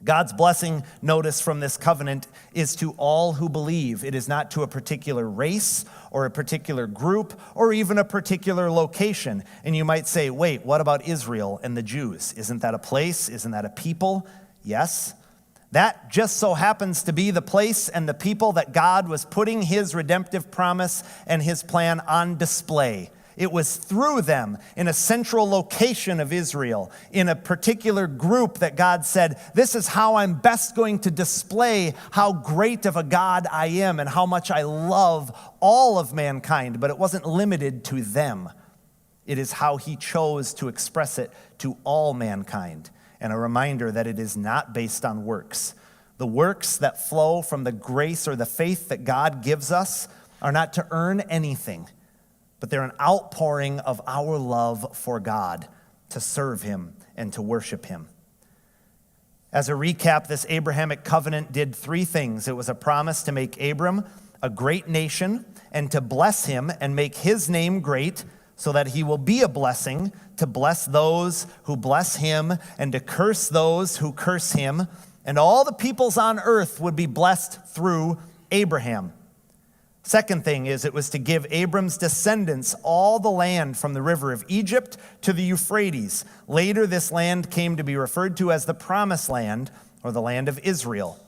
God's blessing, notice from this covenant, is to all who believe. It is not to a particular race or a particular group or even a particular location. And you might say, wait, what about Israel and the Jews? Isn't that a place? Isn't that a people? Yes. That just so happens to be the place and the people that God was putting his redemptive promise and his plan on display. It was through them, in a central location of Israel, in a particular group, that God said, this is how I'm best going to display how great of a God I am and how much I love all of mankind. But it wasn't limited to them. It is how he chose to express it to all mankind. And a reminder that it is not based on works. The works that flow from the grace or the faith that God gives us are not to earn anything, but they're an outpouring of our love for God, to serve him and to worship him. As a recap, this Abrahamic covenant did three things. It was a promise to make Abram a great nation and to bless him and make his name great, so that he will be a blessing, to bless those who bless him and to curse those who curse him. And all the peoples on earth would be blessed through Abraham. Second thing is, it was to give Abram's descendants all the land from the river of Egypt to the Euphrates. Later, this land came to be referred to as the Promised Land, or the land of Israel.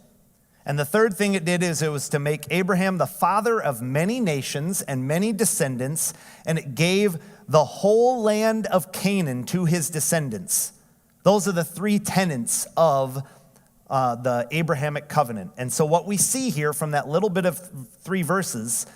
And the third thing it did is it was to make Abraham the father of many nations and many descendants, and it gave the whole land of Canaan to his descendants. Those are the three tenets of the Abrahamic covenant. And so what we see here from that little bit of 3 verses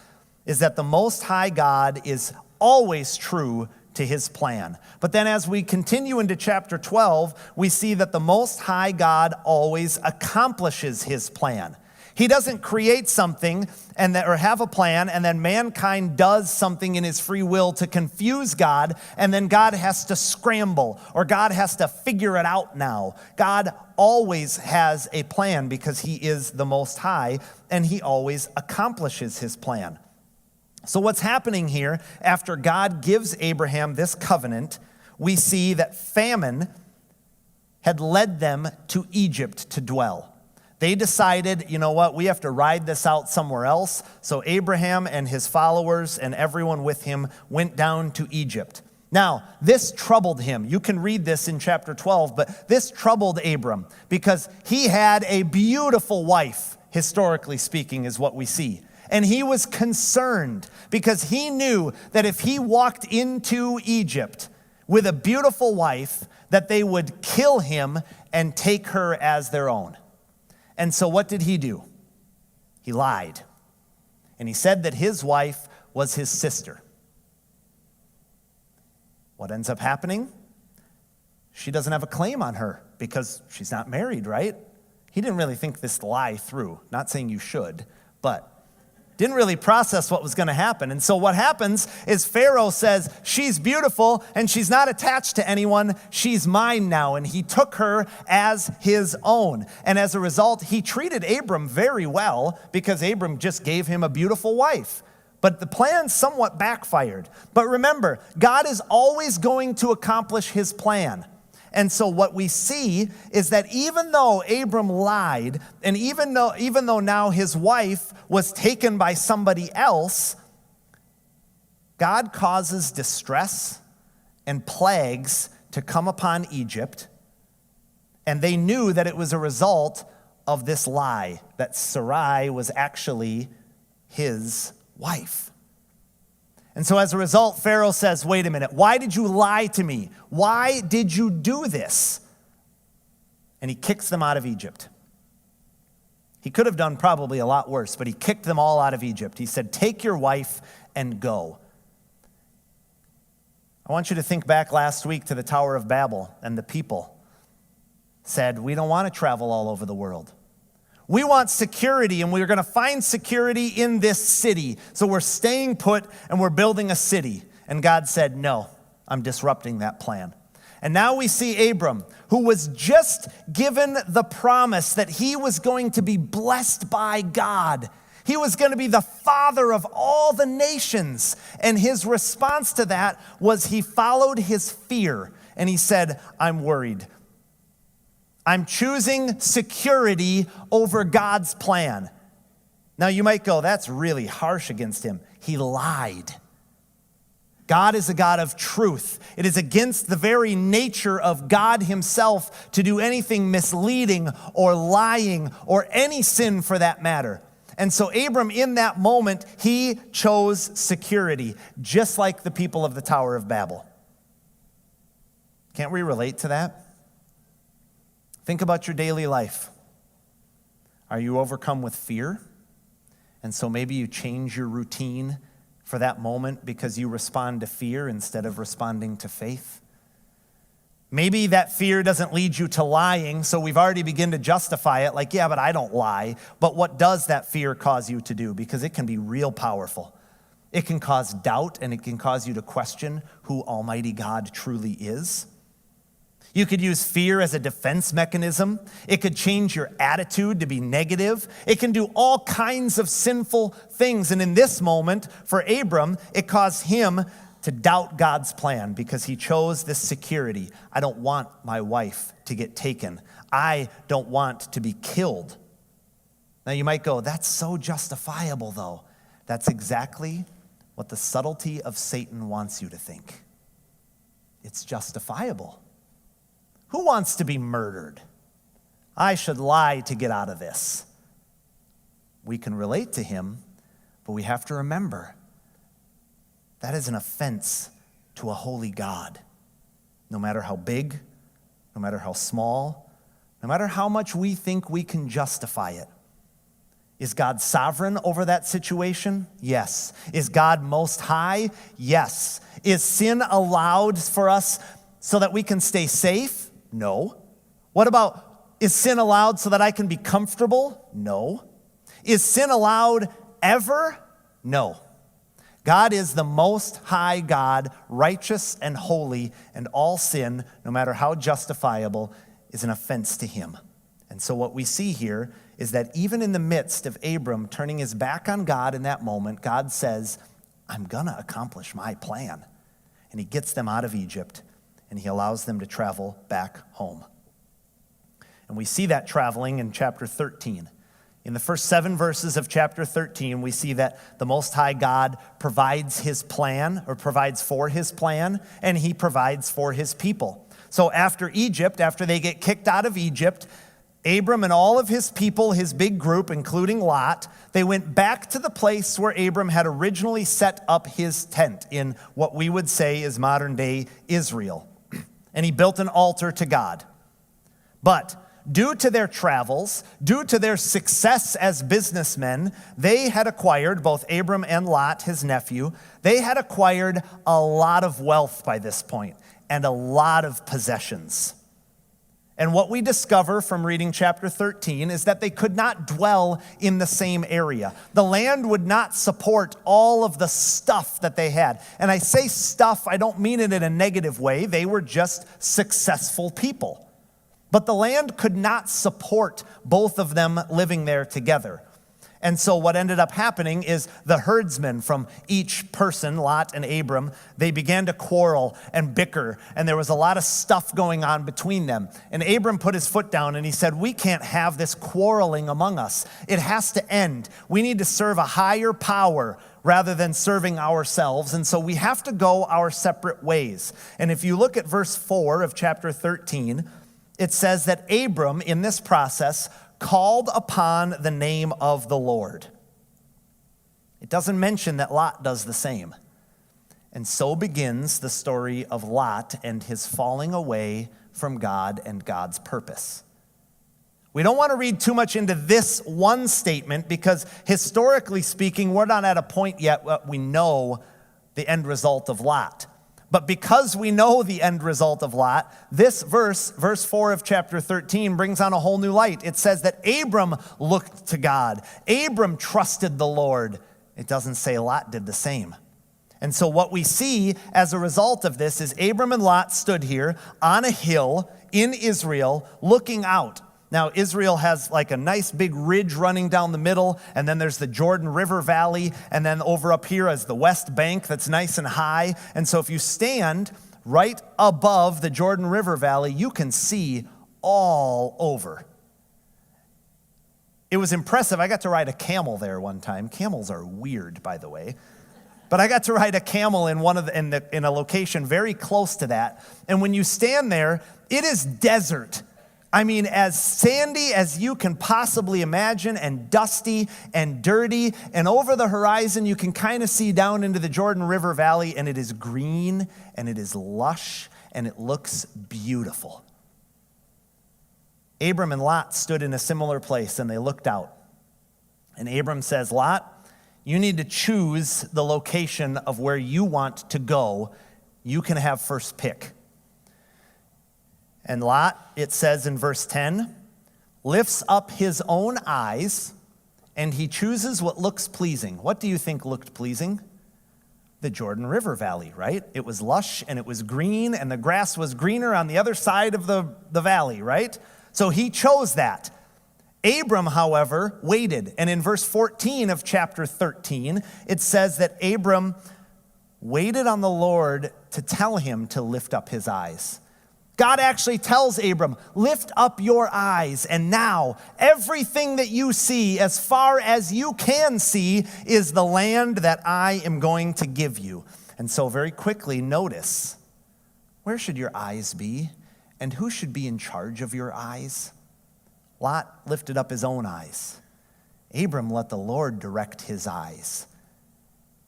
is that the Most High God is always true to his plan. But then as we continue into chapter 12, we see that the Most High God always accomplishes his plan. He doesn't create something or have a plan, and then mankind does something in his free will to confuse God, and then God has to scramble, or God has to figure it out now. God always has a plan because he is the Most High, and he always accomplishes his plan. So what's happening here, after God gives Abraham this covenant, we see that famine had led them to Egypt to dwell. They decided, you know what, we have to ride this out somewhere else. So Abraham and his followers and everyone with him went down to Egypt. Now, this troubled him. You can read this in chapter 12, but this troubled Abram because he had a beautiful wife, historically speaking, is what we see. And he was concerned because he knew that if he walked into Egypt with a beautiful wife, that they would kill him and take her as their own. And so what did he do? He lied. And he said that his wife was his sister. What ends up happening? She doesn't have a claim on her because she's not married, right? He didn't really think this lie through. Not saying you should, but didn't really process what was going to happen. And so what happens is Pharaoh says, she's beautiful and she's not attached to anyone. She's mine now. And he took her as his own. And as a result, he treated Abram very well because Abram just gave him a beautiful wife. But the plan somewhat backfired. But remember, God is always going to accomplish his plan. And so what we see is that even though Abram lied, and even though now his wife was taken by somebody else, God causes distress and plagues to come upon Egypt. And they knew that it was a result of this lie, that Sarai was actually his wife. And so as a result, Pharaoh says, wait a minute, why did you lie to me? Why did you do this? And he kicks them out of Egypt. He could have done probably a lot worse, but he kicked them all out of Egypt. He said, take your wife and go. I want you to think back last week to the Tower of Babel, and the people said, we don't want to travel all over the world. We want security, and we're going to find security in this city. So we're staying put, and we're building a city. And God said, no, I'm disrupting that plan. And now we see Abram, who was just given the promise that he was going to be blessed by God. He was going to be the father of all the nations. And his response to that was he followed his fear. And he said, I'm worried. I'm choosing security over God's plan. Now you might go, that's really harsh against him. He lied. God is a God of truth. It is against the very nature of God himself to do anything misleading or lying or any sin for that matter. And so Abram, in that moment, he chose security, just like the people of the Tower of Babel. Can't we relate to that? Think about your daily life. Are you overcome with fear? And so maybe you change your routine for that moment because you respond to fear instead of responding to faith. Maybe that fear doesn't lead you to lying, so we've already begun to justify it like, yeah, but I don't lie. But what does that fear cause you to do? Because it can be real powerful. It can cause doubt, and it can cause you to question who Almighty God truly is. You could use fear as a defense mechanism. It could change your attitude to be negative. It can do all kinds of sinful things. And in this moment, for Abram, it caused him to doubt God's plan because he chose this security. I don't want my wife to get taken. I don't want to be killed. Now you might go, that's so justifiable though. That's exactly what the subtlety of Satan wants you to think. It's justifiable. Who wants to be murdered? I should lie to get out of this. We can relate to him, but we have to remember that is an offense to a holy God. No matter how big, no matter how small, no matter how much we think we can justify it. Is God sovereign over that situation? Yes. Is God most high? Yes. Is sin allowed for us so that we can stay safe? No. What about, is sin allowed so that I can be comfortable? No. Is sin allowed ever? No. God is the most high God, righteous and holy, and all sin, no matter how justifiable, is an offense to him. And so what we see here is that even in the midst of Abram turning his back on God in that moment, God says, I'm gonna accomplish my plan. And he gets them out of Egypt, and he allows them to travel back home. And we see that traveling in chapter 13. In the first 7 verses of chapter 13, we see that the Most High God provides his plan, or provides for his plan, and he provides for his people. So after Egypt, after they get kicked out of Egypt, Abram and all of his people, his big group, including Lot, they went back to the place where Abram had originally set up his tent in what we would say is modern-day Israel. And he built an altar to God. But due to their travels, due to their success as businessmen, they had acquired, both Abram and Lot, his nephew, they had acquired a lot of wealth by this point and a lot of possessions. And what we discover from reading chapter 13 is that they could not dwell in the same area. The land would not support all of the stuff that they had. And I say stuff, I don't mean it in a negative way. They were just successful people. But the land could not support both of them living there together. And so what ended up happening is the herdsmen from each person, Lot and Abram, they began to quarrel and bicker, and there was a lot of stuff going on between them. And Abram put his foot down and he said, we can't have this quarreling among us. It has to end. We need to serve a higher power rather than serving ourselves, and so we have to go our separate ways. And if you look at verse 4 of chapter 13, it says that Abram, in this process, called upon the name of the Lord. It doesn't mention that Lot does the same. And so begins the story of Lot and his falling away from God and God's purpose. We don't want to read too much into this one statement because historically speaking, we're not at a point yet where we know the end result of Lot. But because we know the end result of Lot, this verse 4 of chapter 13, brings on a whole new light. It says that Abram looked to God. Abram trusted the Lord. It doesn't say Lot did the same. And so what we see as a result of this is Abram and Lot stood here on a hill in Israel looking out. Now, Israel has like a nice big ridge running down the middle, and then there's the Jordan River Valley, and then over up here is the West Bank that's nice and high. And so if you stand right above the Jordan River Valley, you can see all over. It was impressive. I got to ride a camel there one time. Camels are weird, by the way. But I got to ride a camel in a location very close to that. And when you stand there, it is desert. I mean, as sandy as you can possibly imagine, and dusty and dirty. And over the horizon, you can kind of see down into the Jordan River Valley, and it is green, and it is lush, and it looks beautiful. Abram and Lot stood in a similar place, and they looked out. And Abram says, Lot, you need to choose the location of where you want to go. You can have first pick. And Lot, it says in verse 10, lifts up his own eyes, and he chooses what looks pleasing. What do you think looked pleasing? The Jordan River Valley, right? It was lush, and it was green, and the grass was greener on the other side of the valley, right? So he chose that. Abram, however, waited. And in verse 14 of chapter 13, it says that Abram waited on the Lord to tell him to lift up his eyes. God actually tells Abram, lift up your eyes, and now everything that you see, as far as you can see, is the land that I am going to give you. And so very quickly, notice, where should your eyes be? And who should be in charge of your eyes? Lot lifted up his own eyes. Abram let the Lord direct his eyes.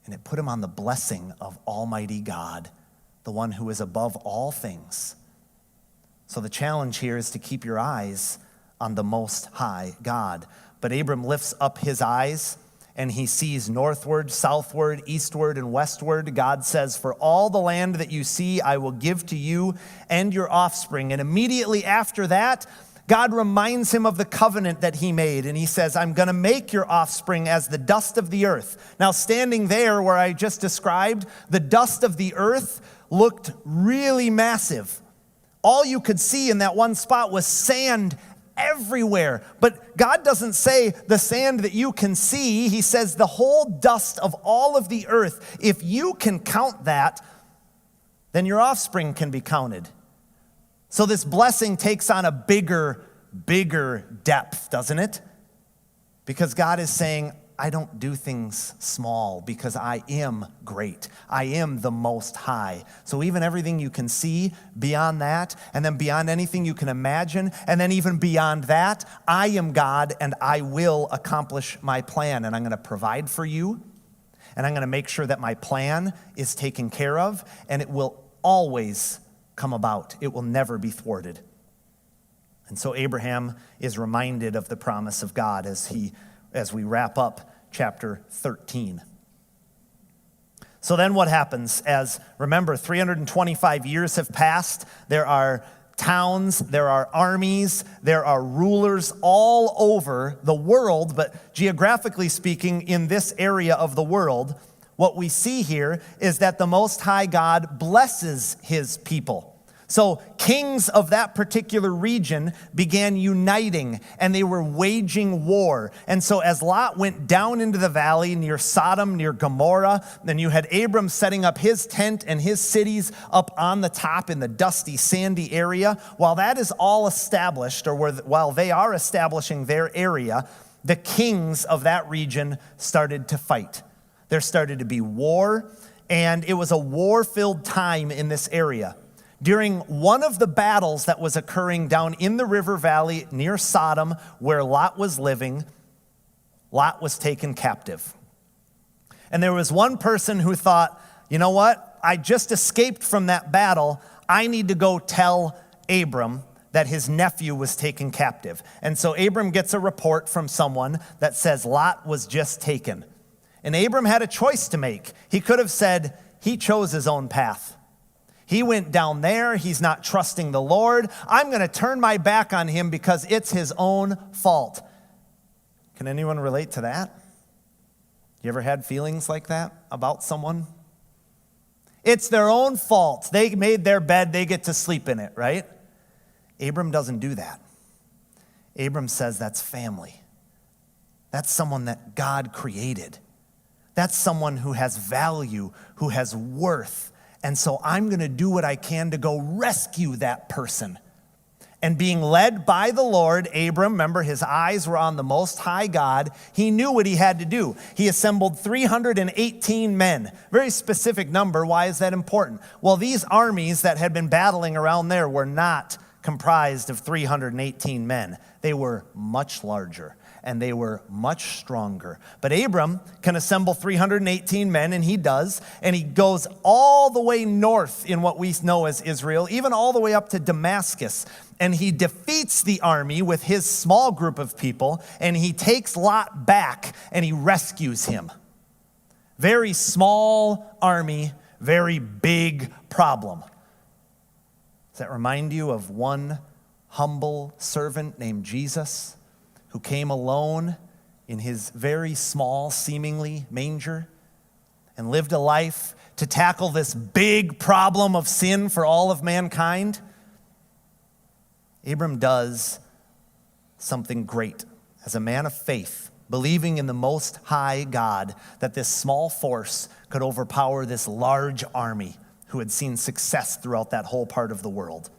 And it put him on the blessing of Almighty God, the one who is above all things. So the challenge here is to keep your eyes on the Most High God. But Abram lifts up his eyes, and he sees northward, southward, eastward, and westward. God says, for all the land that you see, I will give to you and your offspring. And immediately after that, God reminds him of the covenant that he made, and he says, I'm going to make your offspring as the dust of the earth. Now, standing there where I just described, the dust of the earth looked really massive. All you could see in that one spot was sand everywhere. But God doesn't say the sand that you can see. He says the whole dust of all of the earth. If you can count that, then your offspring can be counted. So this blessing takes on a bigger depth, doesn't it? Because God is saying, I don't do things small because I am great. I am the Most High. So even everything you can see beyond that, and then beyond anything you can imagine, and then even beyond that, I am God and I will accomplish my plan. And I'm going to provide for you, and I'm going to make sure that my plan is taken care of, and it will always come about. It will never be thwarted. And so Abraham is reminded of the promise of God as we wrap up chapter 13. So then what happens? Remember, 325 years have passed. There are towns, there are armies, there are rulers all over the world, but geographically speaking, in this area of the world, what we see here is that the Most High God blesses his people. So kings of that particular region began uniting, and they were waging war. And so as Lot went down into the valley near Sodom, near Gomorrah, then you had Abram setting up his tent and his cities up on the top in the dusty, sandy area. While that is all established, while they are establishing their area, the kings of that region started to fight. There started to be war, and it was a war-filled time in this area. During one of the battles that was occurring down in the river valley near Sodom, where Lot was living, Lot was taken captive. And there was one person who thought, you know what? I just escaped from that battle. I need to go tell Abram that his nephew was taken captive. And so Abram gets a report from someone that says Lot was just taken. And Abram had a choice to make. He could have said he chose his own path. He went down there. He's not trusting the Lord. I'm going to turn my back on him because it's his own fault. Can anyone relate to that? You ever had feelings like that about someone? It's their own fault. They made their bed. They get to sleep in it, right? Abram doesn't do that. Abram says that's family. That's someone that God created. That's someone who has value, who has worth. And so I'm going to do what I can to go rescue that person. And being led by the Lord, Abram, remember his eyes were on the Most High God, he knew what he had to do. He assembled 318 men. Very specific number. Why is that important? Well, these armies that had been battling around there were not comprised of 318 men. They were much larger and they were much stronger. But Abram can assemble 318 men, and he does, and he goes all the way north in what we know as Israel, even all the way up to Damascus, and he defeats the army with his small group of people, and he takes Lot back, and he rescues him. Very small army, very big problem. Does that remind you of one humble servant named Jesus, who came alone in his very small, seemingly, manger and lived a life to tackle this big problem of sin for all of mankind? Abram does something great as a man of faith, believing in the Most High God, that this small force could overpower this large army who had seen success throughout that whole part of the world.